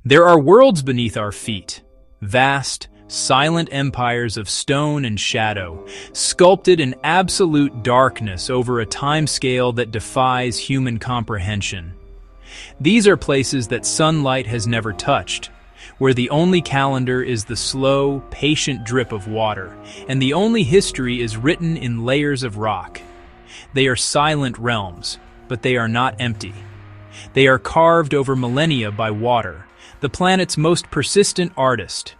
There are worlds beneath our feet, vast, silent empires of stone and shadow, sculpted in absolute darkness over a timescale that defies human comprehension. These are places that sunlight has never touched, where the only calendar is the slow, patient drip of water, and the only history is written in layers of rock. They are silent realms, but they are not empty. They are carved over millennia by water, the planet's most persistent artist,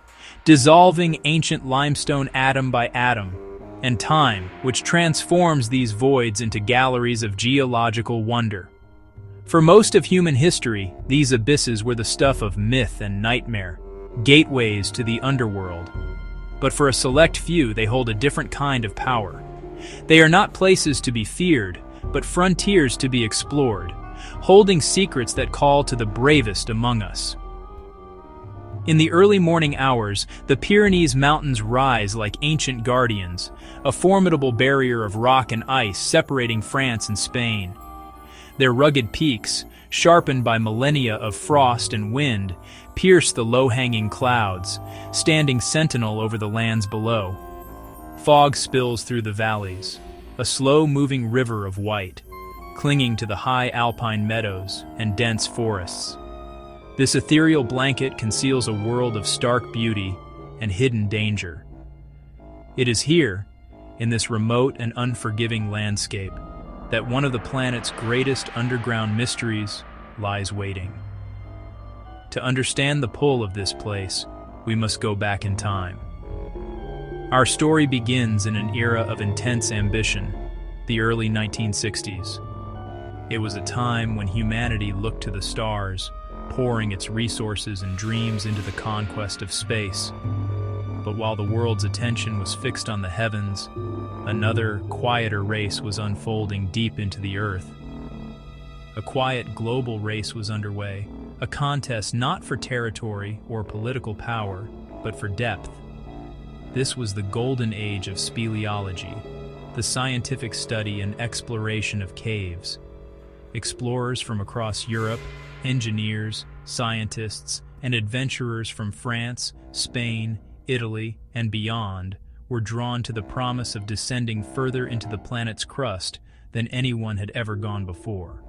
dissolving ancient limestone atom by atom, and time, which transforms these voids into galleries of geological wonder. For most of human history, these abysses were the stuff of myth and nightmare, gateways to the underworld. But for a select few, they hold a different kind of power. They are not places to be feared, but frontiers to be explored, holding secrets that call to the bravest among us. In the early morning hours, the Pyrenees Mountains rise like ancient guardians, a formidable barrier of rock and ice separating France and Spain. Their rugged peaks, sharpened by millennia of frost and wind, pierce the low-hanging clouds, standing sentinel over the lands below. Fog spills through the valleys, a slow-moving river of white, clinging to the high alpine meadows and dense forests. This ethereal blanket conceals a world of stark beauty and hidden danger. It is here, in this remote and unforgiving landscape, that one of the planet's greatest underground mysteries lies waiting. To understand the pull of this place, we must go back in time. Our story begins in an era of intense ambition, the early 1960s. It was a time when humanity looked to the stars, pouring its resources and dreams into the conquest of space. But while the world's attention was fixed on the heavens, another, quieter race was unfolding deep into the earth. A quiet global race was underway, a contest not for territory or political power, but for depth. This was the golden age of speleology, the scientific study and exploration of caves. Explorers from across Europe, engineers, scientists, and adventurers from France, Spain, Italy, and beyond were drawn to the promise of descending further into the planet's crust than anyone had ever gone before.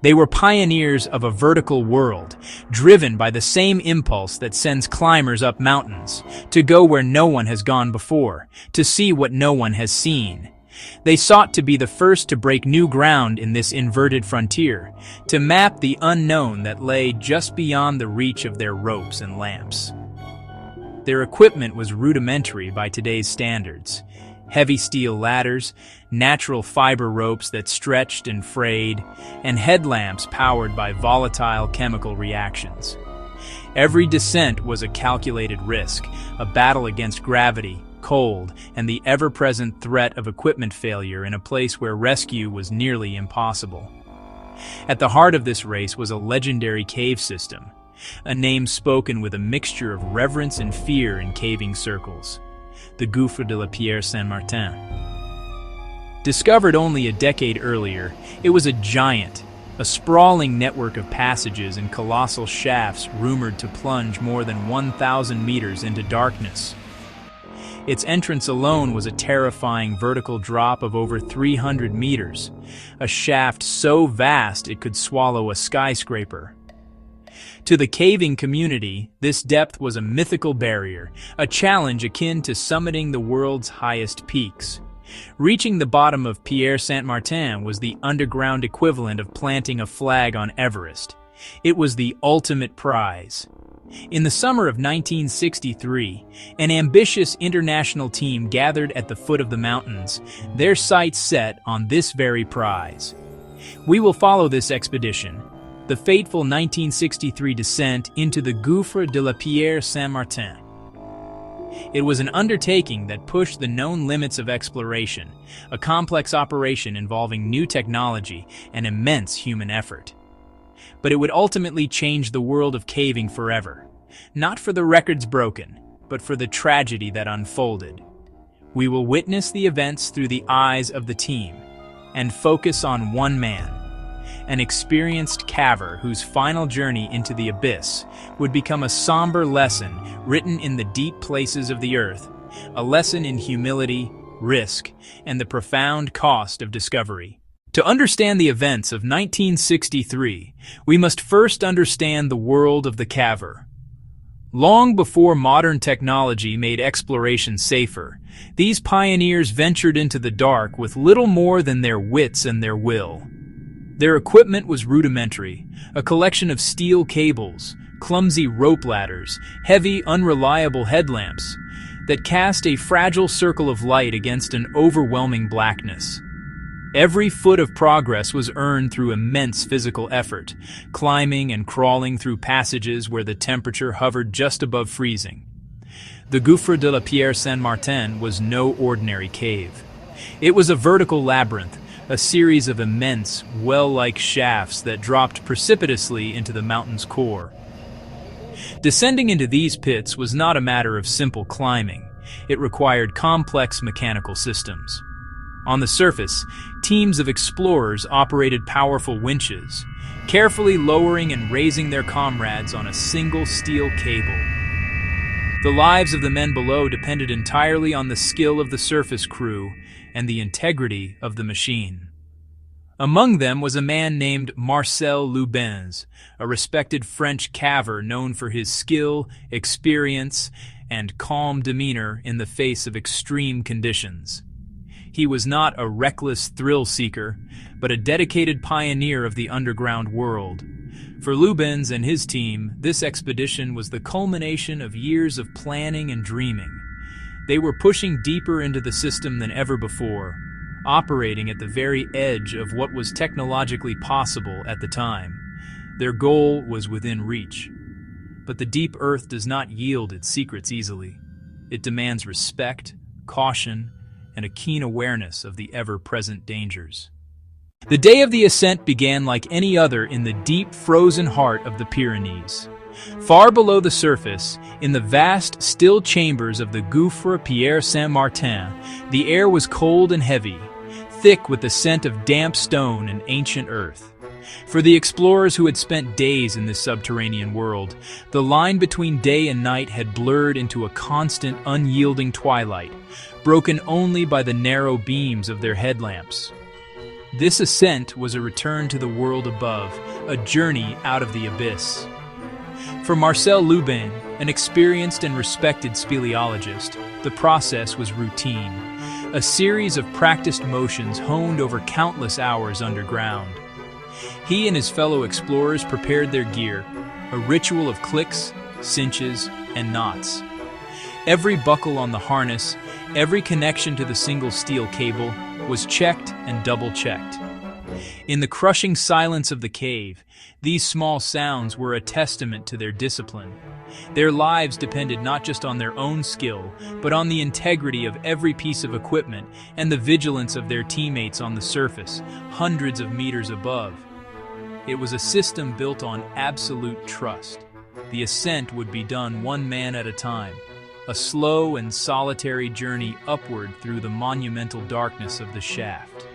They were pioneers of a vertical world, driven by the same impulse that sends climbers up mountains, to go where no one has gone before, to see what no one has seen. They sought to be the first to break new ground in this inverted frontier, to map the unknown that lay just beyond the reach of their ropes and lamps. Their equipment was rudimentary by today's standards. Heavy steel ladders, natural fiber ropes that stretched and frayed, and headlamps powered by volatile chemical reactions. Every descent was a calculated risk, a battle against gravity, cold, and the ever-present threat of equipment failure in a place where rescue was nearly impossible. At the heart of this race was a legendary cave system, a name spoken with a mixture of reverence and fear in caving circles: the Gouffre de la Pierre-Saint-Martin. Discovered only a decade earlier, it was a giant, a sprawling network of passages and colossal shafts rumored to plunge more than 1,000 meters into darkness. Its entrance alone was a terrifying vertical drop of over 300 meters, a shaft so vast it could swallow a skyscraper. To the caving community, this depth was a mythical barrier, a challenge akin to summiting the world's highest peaks. Reaching the bottom of Pierre-Saint-Martin was the underground equivalent of planting a flag on Everest. It was the ultimate prize. In the summer of 1963, an ambitious international team gathered at the foot of the mountains, their sights set on this very prize. We will follow this expedition, the fateful 1963 descent into the Gouffre de la Pierre-Saint-Martin. It was an undertaking that pushed the known limits of exploration, a complex operation involving new technology and immense human effort. But it would ultimately change the world of caving forever, not for the records broken, but for the tragedy that unfolded. We will witness the events through the eyes of the team, and focus on one man, an experienced caver whose final journey into the abyss would become a somber lesson written in the deep places of the earth, a lesson in humility, risk, and the profound cost of discovery. To understand the events of 1963, we must first understand the world of the caver. Long before modern technology made exploration safer, these pioneers ventured into the dark with little more than their wits and their will. Their equipment was rudimentary, a collection of steel cables, clumsy rope ladders, heavy, unreliable headlamps that cast a fragile circle of light against an overwhelming blackness. Every foot of progress was earned through immense physical effort, climbing and crawling through passages where the temperature hovered just above freezing. The Gouffre de la Pierre-Saint-Martin was no ordinary cave. It was a vertical labyrinth, a series of immense, well-like shafts that dropped precipitously into the mountain's core. Descending into these pits was not a matter of simple climbing. It required complex mechanical systems. On the surface, teams of explorers operated powerful winches, carefully lowering and raising their comrades on a single steel cable. The lives of the men below depended entirely on the skill of the surface crew and the integrity of the machine. Among them was a man named Marcel Loubens, a respected French caver known for his skill, experience, and calm demeanor in the face of extreme conditions. He was not a reckless thrill-seeker, but a dedicated pioneer of the underground world. For Loubens and his team, this expedition was the culmination of years of planning and dreaming. They were pushing deeper into the system than ever before, operating at the very edge of what was technologically possible at the time. Their goal was within reach. But the deep earth does not yield its secrets easily. It demands respect, caution, and a keen awareness of the ever-present dangers. The day of the ascent began like any other in the deep, frozen heart of the Pyrenees. Far below the surface, in the vast, still chambers of the Gouffre Pierre-Saint-Martin, the air was cold and heavy, thick with the scent of damp stone and ancient earth. For the explorers who had spent days in this subterranean world, the line between day and night had blurred into a constant, unyielding twilight, broken only by the narrow beams of their headlamps. This ascent was a return to the world above, a journey out of the abyss. For Marcel Loubens, an experienced and respected speleologist, the process was routine, a series of practiced motions honed over countless hours underground. He and his fellow explorers prepared their gear, a ritual of clicks, cinches, and knots. Every buckle on the harness, every connection to the single steel cable was checked and double-checked. In the crushing silence of the cave, these small sounds were a testament to their discipline. Their lives depended not just on their own skill, but on the integrity of every piece of equipment and the vigilance of their teammates on the surface, hundreds of meters above. It was a system built on absolute trust. The ascent would be done one man at a time, a slow and solitary journey upward through the monumental darkness of the shaft.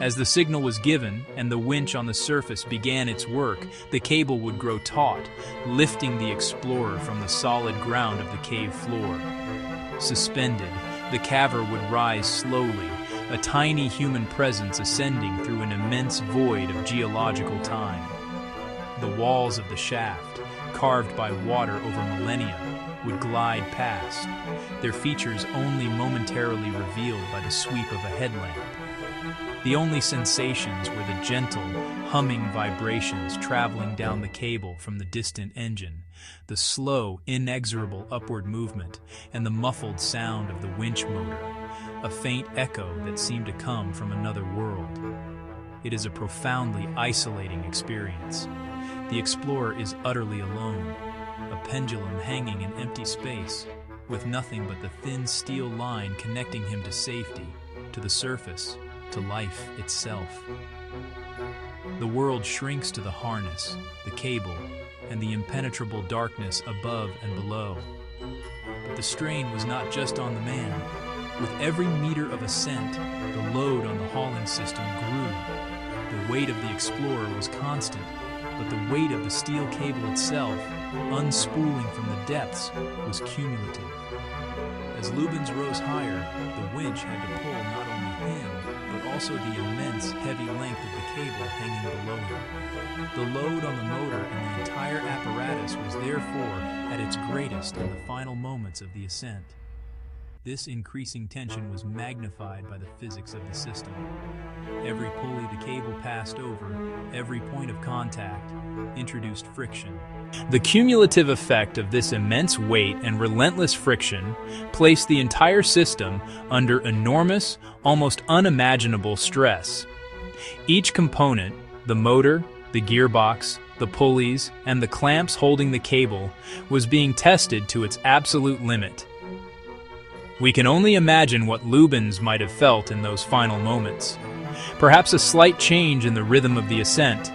As the signal was given and the winch on the surface began its work, the cable would grow taut, lifting the explorer from the solid ground of the cave floor. Suspended, the caver would rise slowly, a tiny human presence ascending through an immense void of geological time. The walls of the shaft, carved by water over millennia, would glide past, their features only momentarily revealed by the sweep of a headlamp. The only sensations were the gentle, humming vibrations traveling down the cable from the distant engine, the slow, inexorable upward movement, and the muffled sound of the winch motor, a faint echo that seemed to come from another world. It is a profoundly isolating experience. The explorer is utterly alone, a pendulum hanging in empty space, with nothing but the thin steel line connecting him to safety, to the surface, to life itself. The world shrinks to the harness, the cable, and the impenetrable darkness above and below. But the strain was not just on the man. With every meter of ascent, the load on the hauling system grew. The weight of the explorer was constant, but the weight of the steel cable itself, unspooling from the depths, was cumulative. As Loubens rose higher, the winch had to pull not only him, but also the immense, heavy length of the cable hanging below him. The load on the motor and the entire apparatus was therefore at its greatest in the final moments of the ascent. This increasing tension was magnified by the physics of the system. Every pulley the cable passed over, every point of contact, introduced friction. The cumulative effect of this immense weight and relentless friction placed the entire system under enormous, almost unimaginable stress. Each component, the motor, the gearbox, the pulleys, and the clamps holding the cable, was being tested to its absolute limit. We can only imagine what Loubens might have felt in those final moments. Perhaps a slight change in the rhythm of the ascent,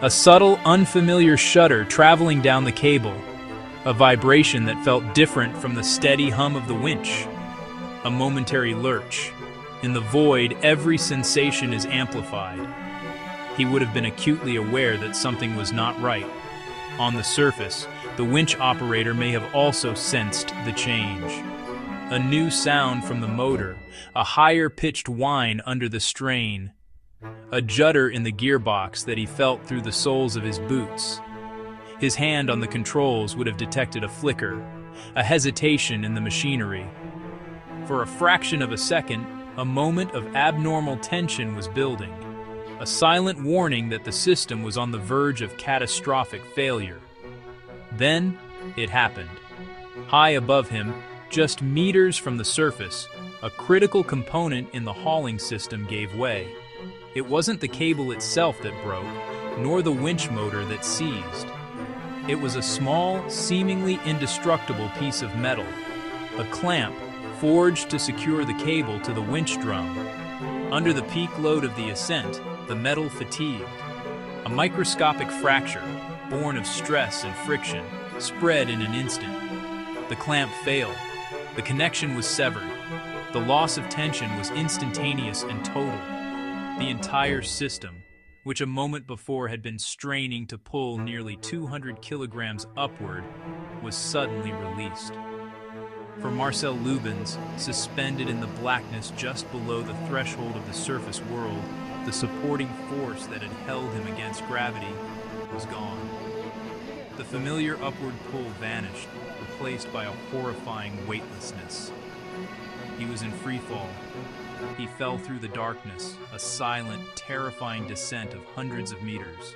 a subtle, unfamiliar shudder traveling down the cable, a vibration that felt different from the steady hum of the winch, a momentary lurch. In the void, every sensation is amplified. He would have been acutely aware that something was not right. On the surface, the winch operator may have also sensed the change. A new sound from the motor, a higher-pitched whine under the strain, a judder in the gearbox that he felt through the soles of his boots. His hand on the controls would have detected a flicker, a hesitation in the machinery. For a fraction of a second, a moment of abnormal tension was building, a silent warning that the system was on the verge of catastrophic failure. Then, it happened. High above him, just meters from the surface, a critical component in the hauling system gave way. It wasn't the cable itself that broke, nor the winch motor that seized. It was a small, seemingly indestructible piece of metal, a clamp forged to secure the cable to the winch drum. Under the peak load of the ascent, the metal fatigued. A microscopic fracture, born of stress and friction, spread in an instant. The clamp failed. The connection was severed. The loss of tension was instantaneous and total. The entire system, which a moment before had been straining to pull nearly 200 kilograms upward, was suddenly released. For Marcel Loubens, suspended in the blackness just below the threshold of the surface world, the supporting force that had held him against gravity was gone. The familiar upward pull vanished, replaced by a horrifying weightlessness. He was in free fall. He fell through the darkness, a silent, terrifying descent of hundreds of meters.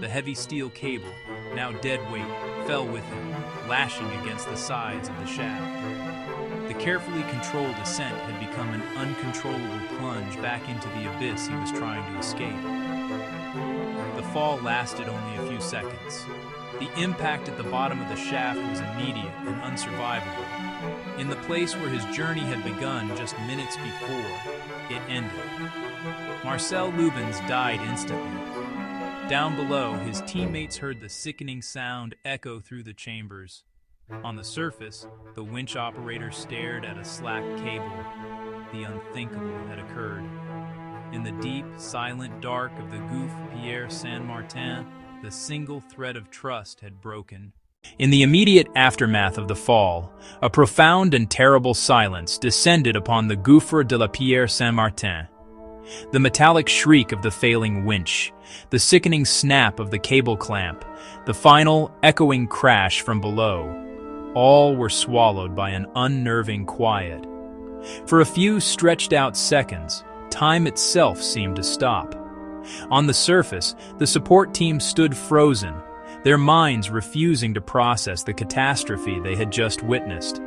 The heavy steel cable, now dead weight, fell with him, lashing against the sides of the shaft. The carefully controlled ascent had become an uncontrollable plunge back into the abyss he was trying to escape. The fall lasted only a few seconds. The impact at the bottom of the shaft was immediate and unsurvivable. In the place where his journey had begun just minutes before, it ended. Marcel Loubens died instantly. Down below, his teammates heard the sickening sound echo through the chambers. On the surface, the winch operator stared at a slack cable. The unthinkable had occurred. In the deep, silent dark of the Gouffre Pierre-Saint-Martin, the single thread of trust had broken. In the immediate aftermath of the fall, a profound and terrible silence descended upon the Gouffre de la Pierre-Saint-Martin. The metallic shriek of the failing winch, the sickening snap of the cable clamp, the final, echoing crash from below, all were swallowed by an unnerving quiet. For a few stretched-out seconds, time itself seemed to stop. On the surface, the support team stood frozen, their minds refusing to process the catastrophe they had just witnessed.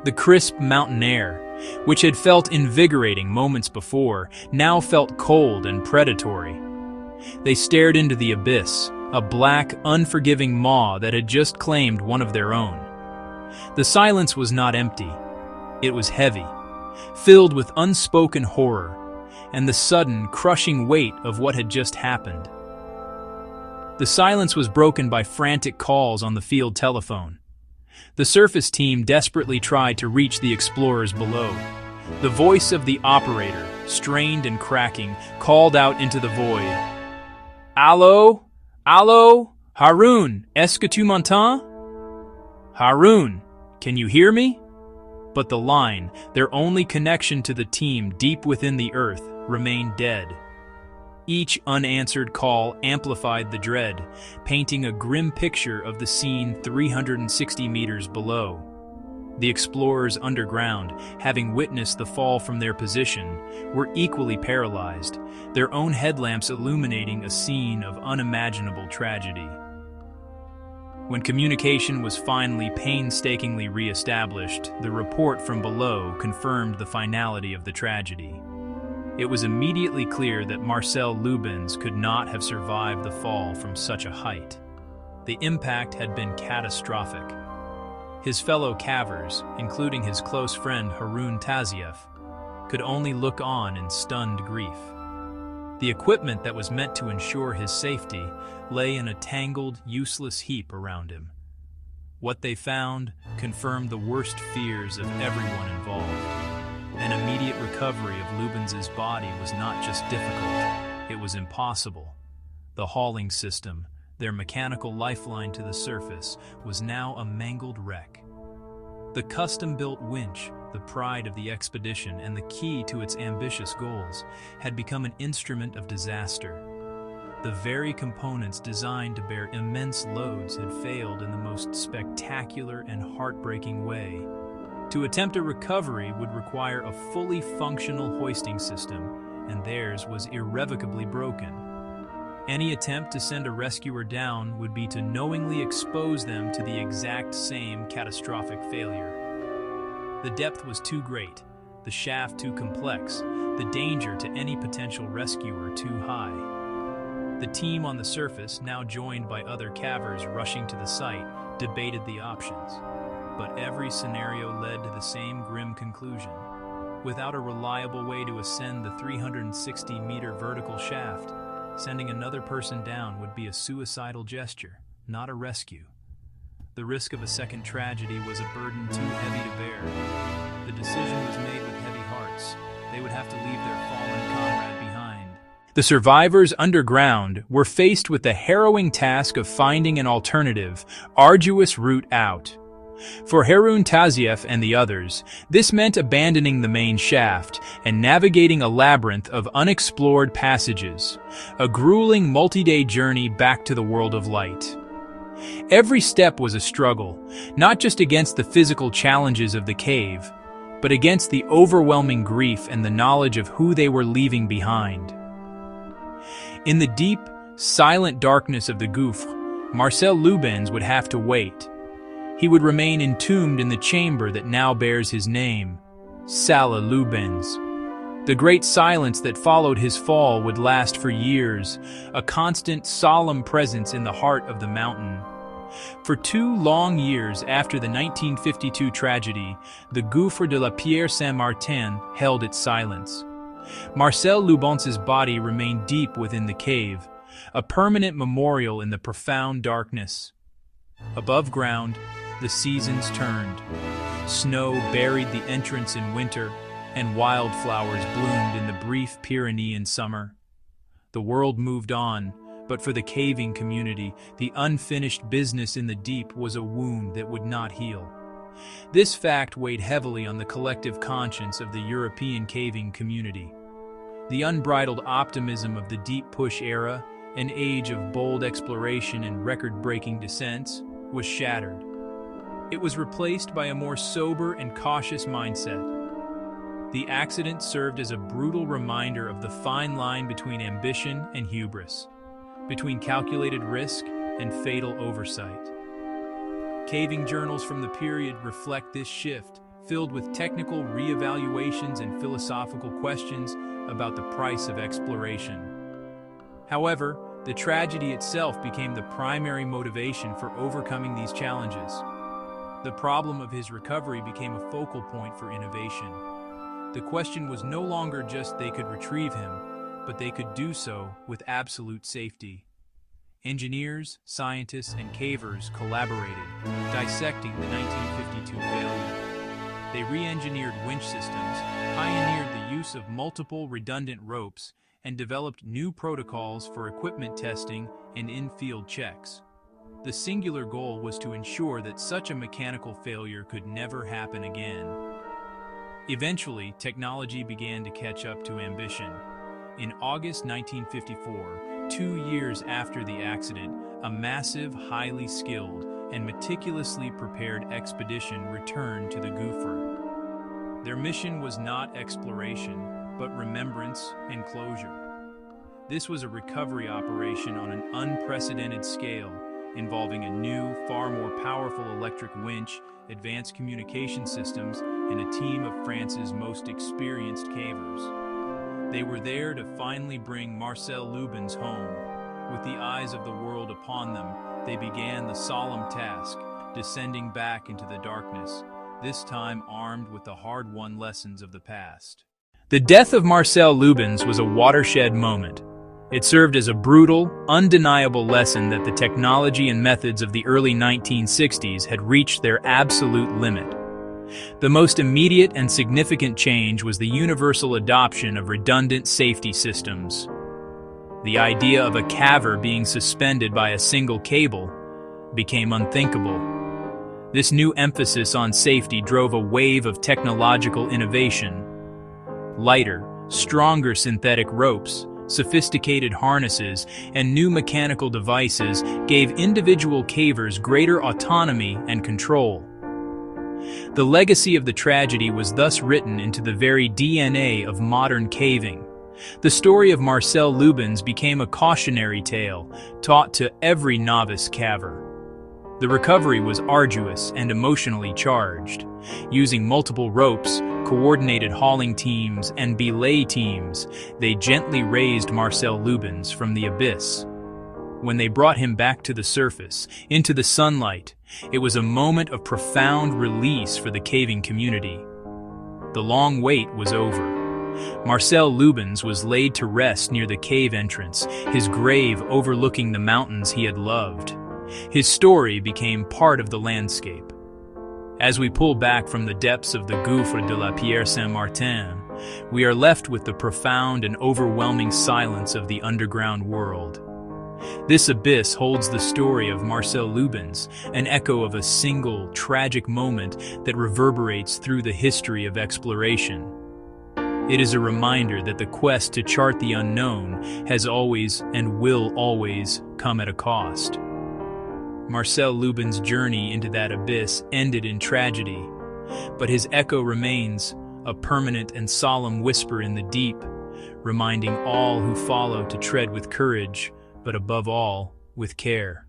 The crisp mountain air, which had felt invigorating moments before, now felt cold and predatory. They stared into the abyss, a black, unforgiving maw that had just claimed one of their own. The silence was not empty. It was heavy, filled with unspoken horror, and the sudden, crushing weight of what had just happened. The silence was broken by frantic calls on the field telephone. The surface team desperately tried to reach the explorers below, The voice of the operator, strained and cracking, called out into the void. Allô? Allô? Haroun, est-ce que tu m'entends? Haroun, can you hear me? But the line, their only connection to the team deep within the earth, remained dead. Each unanswered call amplified the dread, painting a grim picture of the scene 360 meters below. The explorers underground, having witnessed the fall from their position, were equally paralyzed, their own headlamps illuminating a scene of unimaginable tragedy. When communication was finally painstakingly re-established, the report from below confirmed the finality of the tragedy. It was immediately clear that Marcel Loubens could not have survived the fall from such a height. The impact had been catastrophic. His fellow cavers, including his close friend Haroun Tazieff, could only look on in stunned grief. The equipment that was meant to ensure his safety lay in a tangled, useless heap around him. What they found confirmed the worst fears of everyone involved. An immediate recovery of Loubens's body was not just difficult, it was impossible. The hauling system, their mechanical lifeline to the surface, was now a mangled wreck. The custom-built winch, the pride of the expedition and the key to its ambitious goals, had become an instrument of disaster. The very components designed to bear immense loads had failed in the most spectacular and heartbreaking way. To attempt a recovery would require a fully functional hoisting system, and theirs was irrevocably broken. Any attempt to send a rescuer down would be to knowingly expose them to the exact same catastrophic failure. The depth was too great, the shaft too complex, the danger to any potential rescuer too high. The team on the surface, now joined by other cavers rushing to the site, debated the options. But every scenario led to the same grim conclusion. Without a reliable way to ascend the 360-meter vertical shaft, sending another person down would be a suicidal gesture, not a rescue. The risk of a second tragedy was a burden too heavy to bear. The decision was made with heavy hearts. They would have to leave their fallen comrade behind. The survivors underground were faced with the harrowing task of finding an alternative, arduous route out. For Haroun Tazieff and the others, this meant abandoning the main shaft and navigating a labyrinth of unexplored passages, a grueling multi-day journey back to the world of light. Every step was a struggle, not just against the physical challenges of the cave, but against the overwhelming grief and the knowledge of who they were leaving behind. In the deep, silent darkness of the gouffre, Marcel Loubens would have to wait. He would remain entombed in the chamber that now bears his name, Salle Loubens. The great silence that followed his fall would last for years, a constant, solemn presence in the heart of the mountain. For 2 long years after the 1952 tragedy, the Gouffre de la Pierre-Saint-Martin held its silence. Marcel Loubens's body remained deep within the cave, a permanent memorial in the profound darkness. Above ground, the seasons turned. Snow buried the entrance in winter, and wildflowers bloomed in the brief Pyrenean summer. The world moved on, but for the caving community, the unfinished business in the deep was a wound that would not heal. This fact weighed heavily on the collective conscience of the European caving community. The unbridled optimism of the deep push era, an age of bold exploration and record-breaking descents, was shattered. It was replaced by a more sober and cautious mindset. The accident served as a brutal reminder of the fine line between ambition and hubris, between calculated risk and fatal oversight. Caving journals from the period reflect this shift, filled with technical reevaluations and philosophical questions about the price of exploration. However, the tragedy itself became the primary motivation for overcoming these challenges. The problem of his recovery became a focal point for innovation. The question was no longer just they could retrieve him, but they could do so with absolute safety. Engineers, scientists, and cavers collaborated, dissecting the 1952 failure. They re-engineered winch systems, pioneered the use of multiple redundant ropes, and developed new protocols for equipment testing and in-field checks. The singular goal was to ensure that such a mechanical failure could never happen again. Eventually, technology began to catch up to ambition. In August 1954, 2 years after the accident, a massive, highly skilled, and meticulously prepared expedition returned to the Gouffre. Their mission was not exploration, but remembrance and closure. This was a recovery operation on an unprecedented scale, involving a new, far more powerful electric winch, advanced communication systems, and a team of France's most experienced cavers. They were there to finally bring Marcel Loubens home. With the eyes of the world upon them, they began the solemn task, descending back into the darkness, this time armed with the hard-won lessons of the past. The death of Marcel Loubens was a watershed moment. It served as a brutal, undeniable lesson that the technology and methods of the early 1960s had reached their absolute limit. The most immediate and significant change was the universal adoption of redundant safety systems. The idea of a caver being suspended by a single cable became unthinkable. This new emphasis on safety drove a wave of technological innovation. Lighter, stronger synthetic ropes, sophisticated harnesses, and new mechanical devices gave individual cavers greater autonomy and control. The legacy of the tragedy was thus written into the very DNA of modern caving. The story of Marcel Loubens became a cautionary tale, taught to every novice caver. The recovery was arduous and emotionally charged. Using multiple ropes, coordinated hauling teams, and belay teams, they gently raised Marcel Loubens from the abyss. When they brought him back to the surface, into the sunlight, it was a moment of profound release for the caving community. The long wait was over. Marcel Loubens was laid to rest near the cave entrance, his grave overlooking the mountains he had loved. His story became part of the landscape. As we pull back from the depths of the Gouffre de la Pierre-Saint-Martin, we are left with the profound and overwhelming silence of the underground world. This abyss holds the story of Marcel Loubens, an echo of a single, tragic moment that reverberates through the history of exploration. It is a reminder that the quest to chart the unknown has always and will always come at a cost. Marcel Loubens' journey into that abyss ended in tragedy, but his echo remains, a permanent and solemn whisper in the deep, reminding all who follow to tread with courage, but above all, with care.